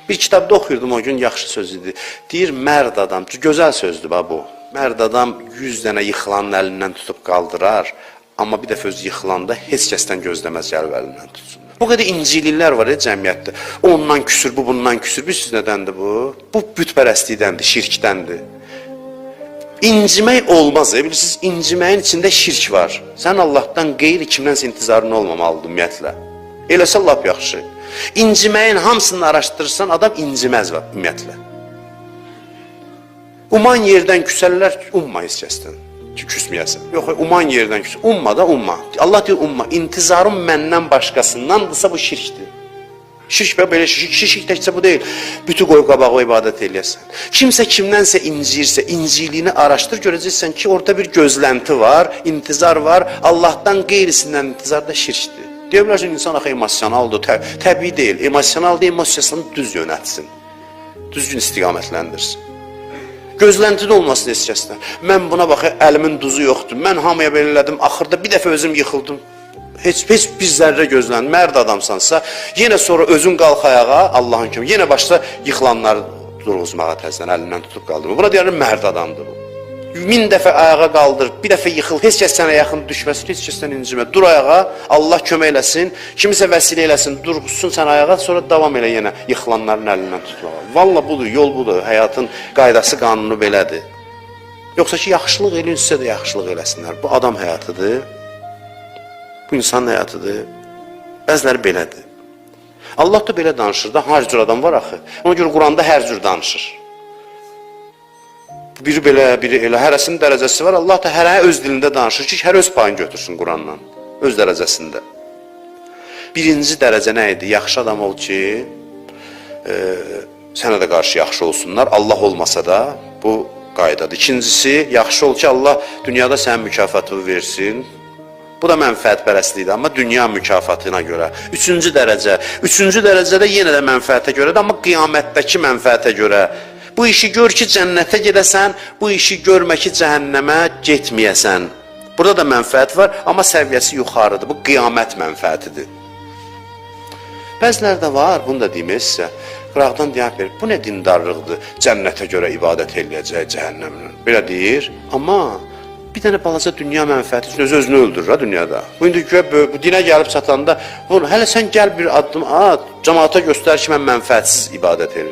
Bir kitabda oxuyurdum o gün, yaxşı söz idi. Deyir, mərd adam, gözəl sözdür bu. Mərd adam 100 dənə yıxılanın əlindən tutub qaldırar, amma bir dəfə öz yıxılanda heç kəsdən gözləməz gəlib əlindən tutsun. Bu qədər incililər var cəmiyyətdə. Ondan küsür, bu bundan küsür. Bilirsiniz nədəndir bu? Bu bütpərəstlikdəndir, şirkdəndir. İncimək olmaz. Bilirsiniz, inciməyin içində şirk var. Sən Allahdan qeyri kimdənsə intizarın olmamalıdır ümumiyyətlə. Eləsə lap yaxşı. İnciməyin hamısını araşdırırsan, adam inciməz var ümumiyyətlə. Uman yerdən küsərlər, umma heç kəsdən ki, küsməyəsən. Yox, uman yerdən küsər, umma da umma. Allah deyir, umma. İntizarım məndən başqasındandırsa bu şirkdir. Şirk belə şirk təkcə bu deyil. Bütü qoy qabağı ibadət eləyəsən. Kimsə kimdənsə incirsə, inciliyini araşdır, görəcəksən ki, orada bir gözlənti var, intizar var. Allahdan qeyrisindən intizar da şirkdir. Deyirlər ki, insan axı emosionaldır, təbii deyil. Emosional deyil, emosiyasını düz yönətsin. Düzgün istiqamətləndirsin. Gözləntidə olmasın heç kəsdən. Mən buna baxı, əlimin duzu yoxdur. Mən hamıya belə elədim, axırda bir dəfə özüm yıxıldım. Heç bir zərrə gözlən, mərd adamsansa, yenə sonra özün qalx ayağa, Allahın kimi, yenə başla yıxılanları durğuzmağa təzdən, əlindən tutub qaldırma. Buna deyərlər, mərd adamdır bu. 1000 dəfə ayağa qaldır, bir dəfə yıxıl, heç kəs sənə yaxın düşməsin, heç kəsdən incimə. Dur ayağa, Allah kömək eləsin, kimisə vəsilə eləsin, durğuzsun sən ayağa, sonra davam elə yenə yıxılanların əlindən tutmağa. Valla budur, yol budur, həyatın qaydası, qanunu belədir. Yoxsa ki, yaxşılıq eləyinsə də yaxşılıq eləsinlər. Bu adam həyatıdır, bu insan həyatıdır. Bəziləri belədir. Allah da belə danışır da, hər cür adam var axı. Ona görə Quranda hər cür danışır. Biri belə, biri elə, hərəsinin dərəcəsi var. Allah da hərə öz dilində danışır ki, hər öz payını götürsün Qurandan, öz dərəcəsində. Birinci dərəcə nə idi? Yaxşı adam ol ki, sənə də qarşı yaxşı olsunlar. Allah olmasa da bu qaydadır. İkincisi, yaxşı ol ki, Allah dünyada sənin mükafatını versin. Bu da mənfəətpərəstlikdir, amma dünya mükafatına görə. Üçüncü dərəcədə yenə də mənfəətə görədir, amma qiyamətdəki mənfəətə görə. Bu işi gör ki, cənnətə gedəsən, bu işi görmə ki, cəhənnəmə getməyəsən. Burada da mənfəət var, amma səviyyəsi yuxarıdır. Bu qiyamət mənfəətidir. Bəziləri də var, bunu da deyim sizə. Qıraqdan deyək verir, bu nə dindarlıqdır, cənnətə görə ibadət eləyəcək, cəhənnəmlə. Belə deyir, amma bir dənə balaca dünya mənfəəti üçün özünü öldürür dünyada. Bu indi bu dinə gəlib çatanda, hələ sən gəl bir addım at, cəmaata göstər ki, mən mənfəətsiz ibadət edirəm.